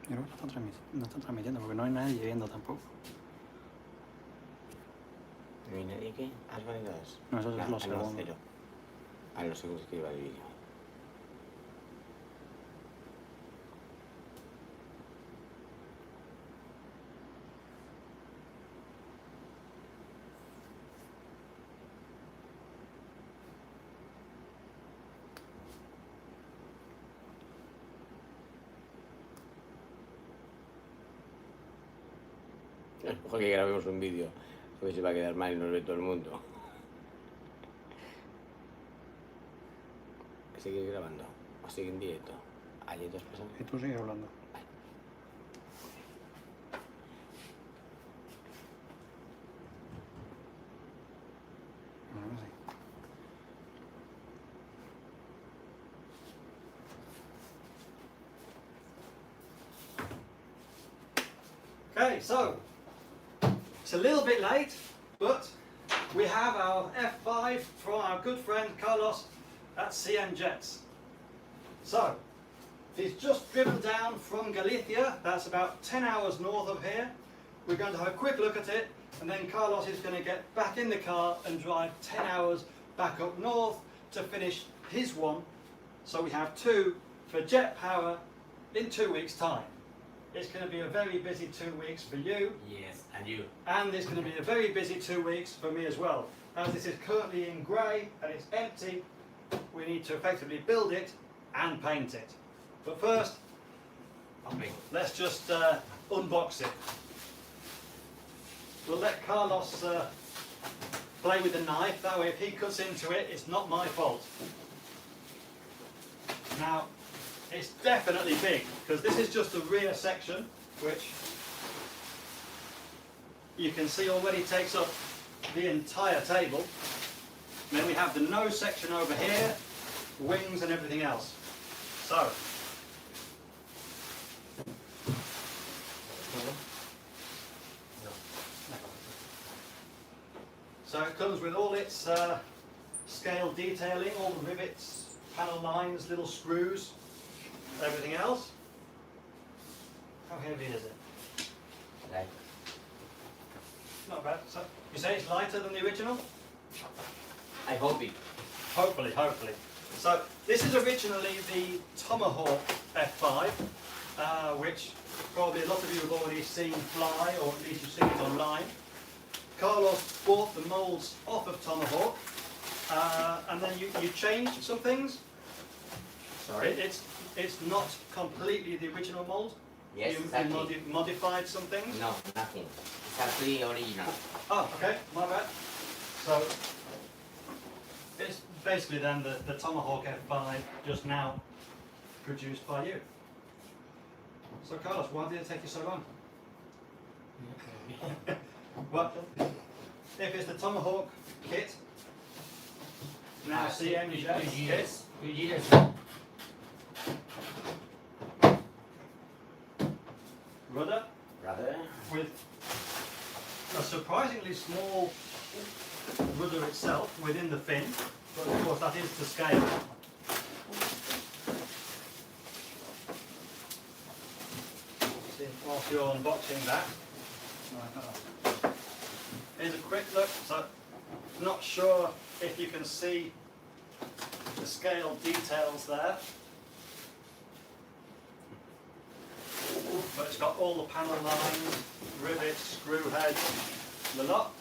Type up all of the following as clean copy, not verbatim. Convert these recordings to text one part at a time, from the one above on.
Pero no están transmitiendo porque no hay nadie viendo tampoco. ¿No hay nadie que? ¿Has valido eso? No, eso es lo segundo. Cero. A los segundos que iba el vídeo. Ojo que grabemos un vídeo, porque se va a quedar mal y nos ve todo el mundo. ¿Sigue grabando? ¿O sigue en directo? ¿Hay otras personas? Y tú sigues hablando. Okay, so it's a little bit late, but we have our F5 from our good friend Carlos at CMJets. So he's just driven down from Galicia, that's about 10 hours north of here. We're going to have a quick look at it, and then Carlos is going to get back in the car and drive 10 hours back up north to finish his one. So we have two for jet power in 2 weeks' time. It's going to be a very busy 2 weeks for you. Yes, and you. And it's going to be a very busy 2 weeks for me as well. As this is currently in grey and it's empty, we need to effectively build it and paint it. But first, let's just unbox it. We'll let Carlos play with the knife, that way if he cuts into it, it's not my fault. Now, it's definitely big, because this is just the rear section, which you can see already takes up the entire table. And then we have the nose section over here, wings and everything else. So it comes with all its scale detailing, all the rivets, panel lines, little screws, everything else. How heavy is it? Light. Not bad. So you say it's lighter than the original? I hope it. Hopefully, hopefully. So this is originally the Tomahawk F5, which probably a lot of you have already seen fly, or at least you've seen it online. Carlos bought the moulds off of Tomahawk, and then you changed some things. Sorry? It's not completely the original mould. Yes, exactly. You modified some things? No, nothing. Exactly original. Oh, okay, my bad. So it's basically then the Tomahawk F5 just now produced by you. So Carlos, why did it take you so long? Well, if it's the Tomahawk kit, now CMJets kit, rudder with a surprisingly small rudder itself within the fin, but of course that is to scale. See, whilst you're unboxing that, here's a quick look. So, not sure if you can see the scale details there, but it's got all the panel lines, rivets, screw heads, the lot.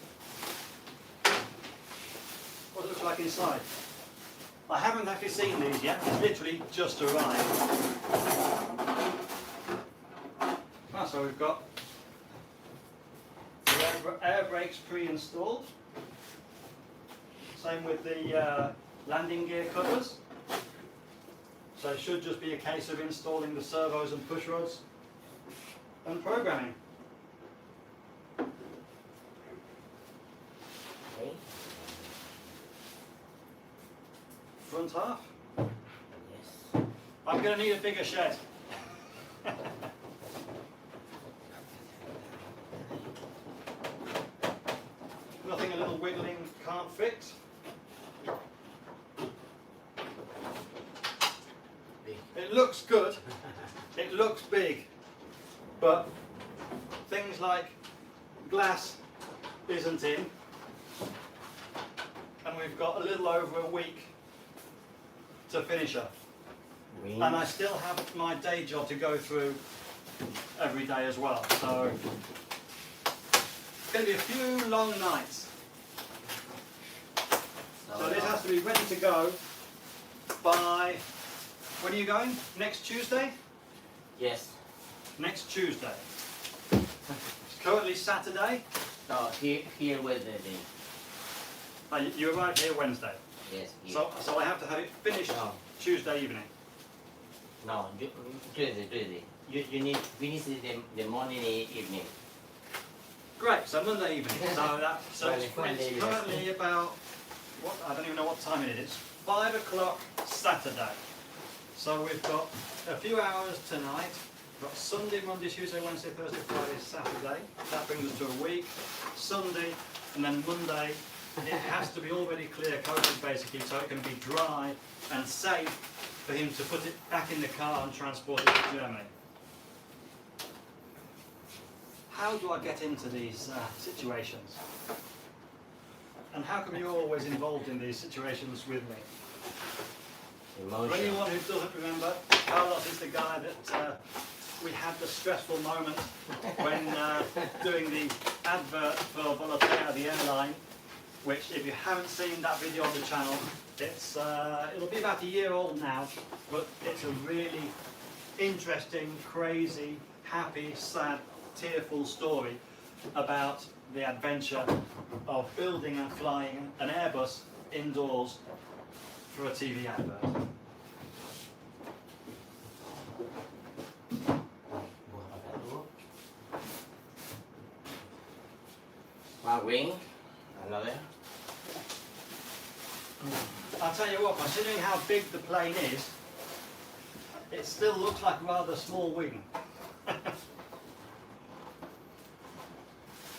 What does it look like inside? I haven't actually seen these yet, it's literally just arrived. So we've got the air brakes pre-installed. Same with the landing gear covers. So it should just be a case of installing the servos and push rods and programming. Okay. Front half. Yes. I'm going to need a bigger shed. Nothing a little wiggling can't fix. looks good, it looks big, but things like glass isn't in, and we've got a little over a week to finish up. Wings. And I still have my day job to go through every day as well, so it's going to be a few long nights. So this has to be ready to go by, when are you going? Next Tuesday? Yes. Next Tuesday. It's currently Saturday. No, here Wednesday. You arrive here Wednesday. Yes. Here. So I have to have it finished No. Tuesday evening. No, Tuesday. You need to finish the morning evening. Great, so Monday evening. So it's Monday evening. currently about, what, I don't even know what time it is, 5 o'clock Saturday. So we've got a few hours tonight. We've got Sunday, Monday, Tuesday, Wednesday, Thursday, Friday, Saturday. That brings us to a week. Sunday, and then Monday. It has to be already clear coated basically, so it can be dry and safe for him to put it back in the car and transport it to Germany. How do I get into these situations? And how come you're always involved in these situations with me? For anyone who doesn't remember, Carlos is the guy that we had the stressful moment when doing the advert for Volotea, the airline, which if you haven't seen that video on the channel, it'll be about a year old now, but it's a really interesting, crazy, happy, sad, tearful story about the adventure of building and flying an Airbus indoors for a TV advert. One wing, another. I'll tell you what, considering how big the plane is, it still looks like a rather small wing.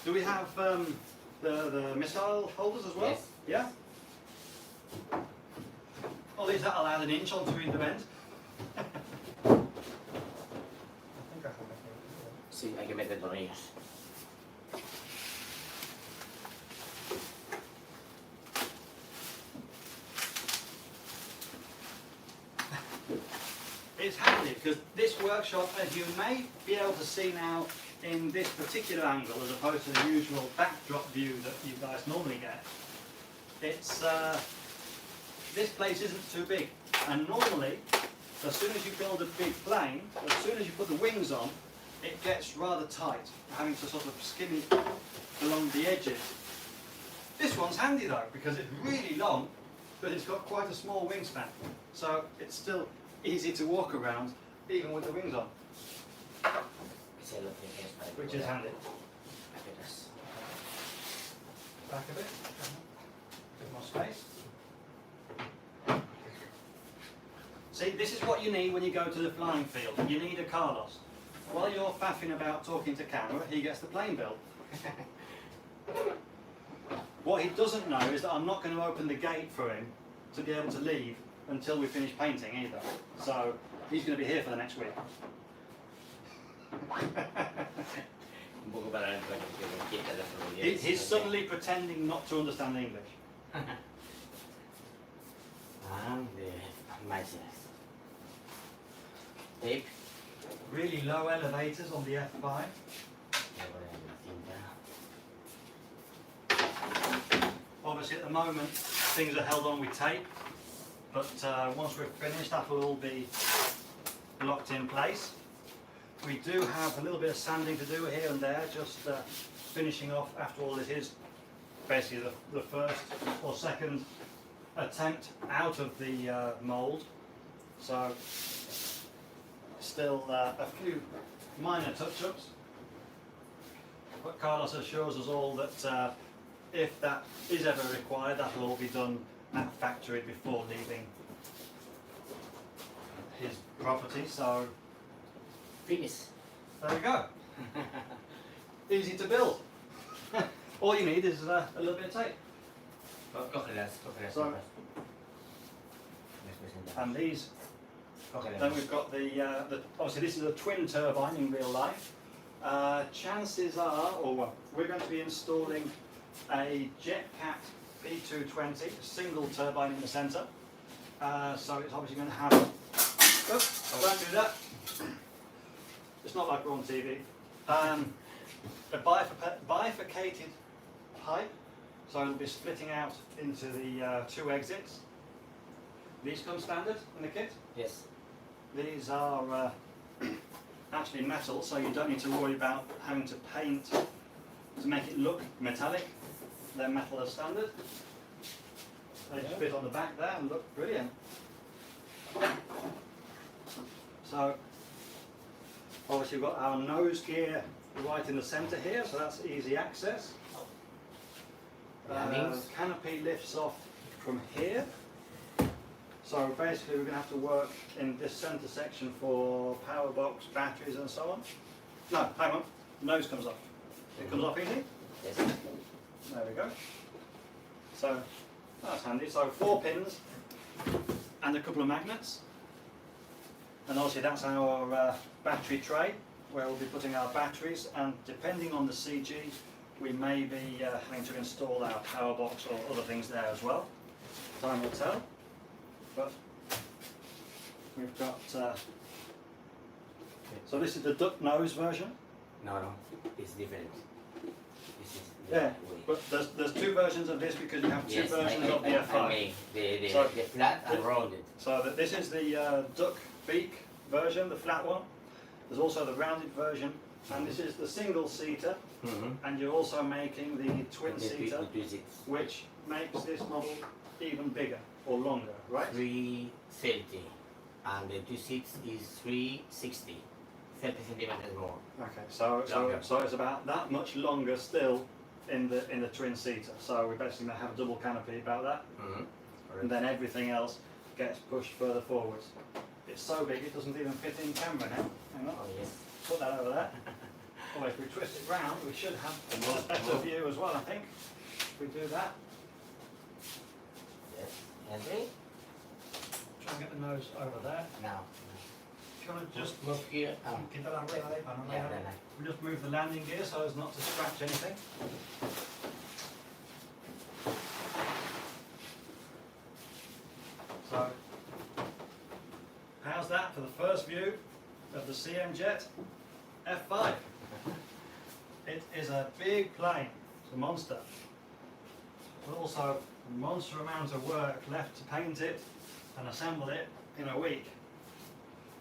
Do we have the missile holders as well? Yes. Yeah? At least that'll add an inch onto either end. Sí, hay que meter tornillos. It's handy because this workshop, as you may be able to see now in this particular angle as opposed to the usual backdrop view that you guys normally get, it's this place isn't too big, and normally as soon as you build a big plane, as soon as you put the wings on, it gets rather tight, having to sort of skim it along the edges. This one's handy though because it's really long, but it's got quite a small wingspan, so it's still easy to walk around even with the wings on, which is handy. Back a bit, bit more space. See, this is what you need when you go to the flying field. You need a Carlos. While you're faffing about talking to camera, he gets the plane built. What he doesn't know is that I'm not going to open the gate for him to be able to leave until we finish painting either. So he's going to be here for the next week. He's suddenly pretending not to understand English. And the myself. Tape. Really low elevators on the F5. Obviously at the moment things are held on with tape, but once we're finished that will all be locked in place. We do have a little bit of sanding to do here and there, just finishing off after all. This is basically the first or second attempt out of the mould, so still a few minor touch-ups, but Carlos assures us all that if that is ever required, that will all be done at factory before leaving his property. So Finish. there we go. Easy to build. All you need is a little bit of tape. Cógelas. So, and these Okay. Then we've got the obviously this is a twin turbine in real life. Chances are, or well, we're going to be installing a JetCat P220, a single turbine in the centre. So it's obviously going to have. Oops, don't do that. It's not like we're on TV. A bifurcated pipe, so it'll be splitting out into the two exits. These come standard in the kit. Yes. These are actually metal, so you don't need to worry about having to paint to make it look metallic. They're metal as standard. They just fit on the back there and look brilliant. So, obviously we've got our nose gear right in the centre here, so that's easy access. Canopy lifts off from here. So basically we're going to have to work in this centre section for power box, batteries and so on. No, hang on, the nose comes off. It comes off easy. Yes. There we go. So that's handy. So 4 pins and a couple of magnets. And obviously that's our battery tray where we'll be putting our batteries, and depending on the CG we may be having to install our power box or other things there as well. Time will tell. But we've got, so this is the duck nose version. No, it's different. This is Yeah, but there's 2 versions of this because you have 2 yes, versions of the F5. I mean, the So flat and rounded. So this is the duck beak version, the flat one. There's also the rounded version, and this is the single-seater, and you're also making the twin-seater, which makes this model even bigger or longer, right? 330, and the 2 seats is 360, 30 centimeters more. Okay, so it's about that much longer still in the twin-seater. So we're basically going to have a double canopy about that, and then everything else gets pushed further forwards. It's so big it doesn't even fit in camera now. Hang on. Oh yes. Put that over there. Oh, if we twist it round, we should have a better view as well, I think. If we do that. Yes. And then Try and get the nose over there. now. If you want to just move here. quita la rueda ahí para no Yeah, rayar. We just move the landing gear so as not to scratch anything. So, how's that for the first view of the CMJet F5? It is a big plane, it's a monster, but also a monster amount of work left to paint it and assemble it in a week.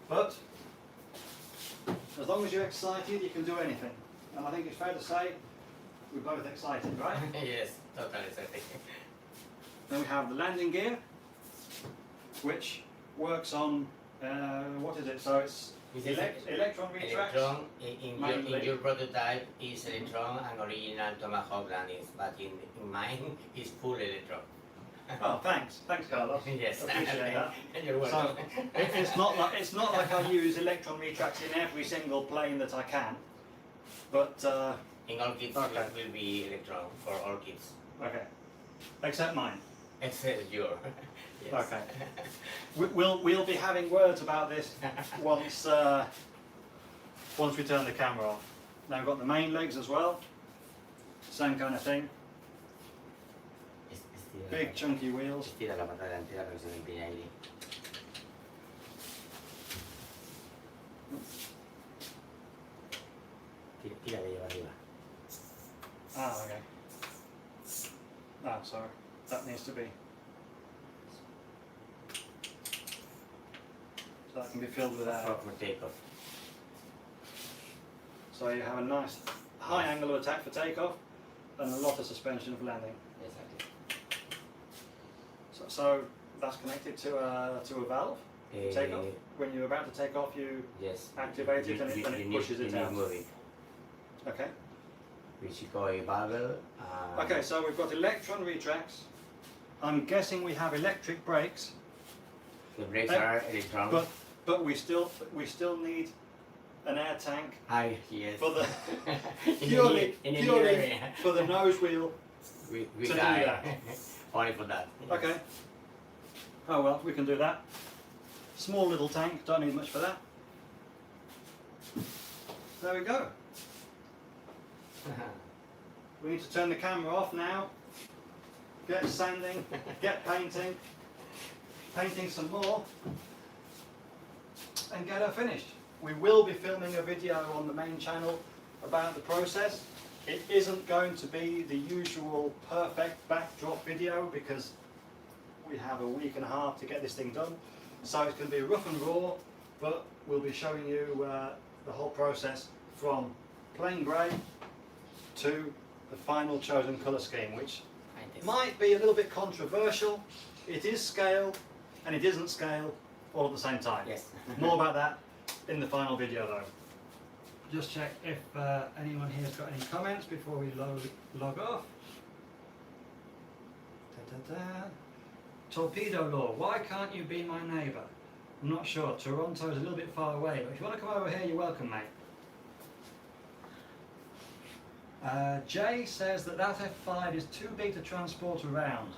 But as long as you're excited, you can do anything. And I think it's fair to say we're both excited, right? Yes, totally exciting. Then we have the landing gear, which works on, what is it? So it's electron retracts. Electron in your prototype is electron and original Tomahawk landings, but in mine is full electron. Oh, thanks, Carlos. Yes, Appreciate that. You're welcome. So it's not like I use electron retracts in every single plane that I can, but in all kits okay. it will be electron for all kits, okay, except mine. except your. Yes. Okay. We'll be having words about this once we turn the camera off. Now we've got the main legs as well. Same kind of thing. Big chunky wheels. Estira la pata delantera para que se empeñe ahí. Tira de lleva arriba. Ah, okay. Ah, sorry. That needs to be. So that can be filled with air. For takeoff. So you have a nice high angle of attack for takeoff and a lot of suspension for landing. Exactly. So that's connected to a valve. Takeoff. When you're about to take off, you Yes. activate it and it pushes it out. Move it. Okay. Which you call a valve. Okay, so we've got electron retracts. I'm guessing we have electric brakes, The brakes are electron. but we still need an air tank Yes. for the purely purely for the nose wheel. We to do die. that. Only for that. Okay. Oh well, we can do that. Small little tank, don't need much for that. There we go. We need to turn the camera off now. Get sanding, get painting, painting some more, and get her finished. We will be filming a video on the main channel about the process. It isn't going to be the usual perfect backdrop video because we have a week and a half to get this thing done. So it's going to be rough and raw, but we'll be showing you the whole process from plain grey to the final chosen colour scheme, which might be a little bit controversial. It is scale and it isn't scale all at the same time. Yes. More about that in the final video though. Just check if anyone here has got any comments before we log off. Torpedo Law, why can't you be my neighbour? I'm not sure, Toronto's a little bit far away, but if you want to come over here, you're welcome, mate. Jay says that F5 is too big to transport around.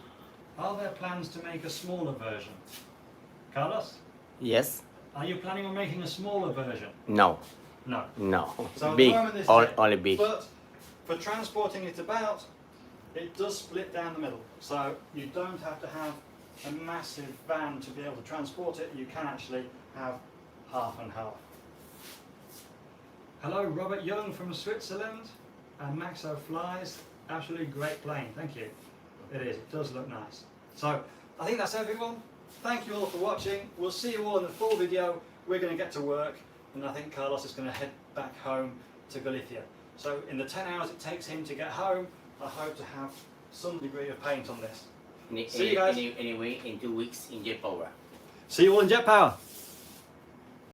Are there plans to make a smaller version? Carlos? Yes. Are you planning on making a smaller version? No. No. No. So Big. at the moment this is Only big. But for transporting it about, it does split down the middle. So you don't have to have a massive van to be able to transport it. You can actually have half and half. Hello, Robert Young from Switzerland. And Maxo Flies. Absolutely great plane. Thank you. It is. It does look nice. So I think that's everyone. Thank you all for watching. We'll see you all in the full video. We're going to get to work. And I think Carlos is going to head back home to Galicia. So in the 10 hours it takes him to get home, I hope to have some degree of paint on this. See you guys. Anyway, in 2 weeks in Jet Power. See you all in Jet Power.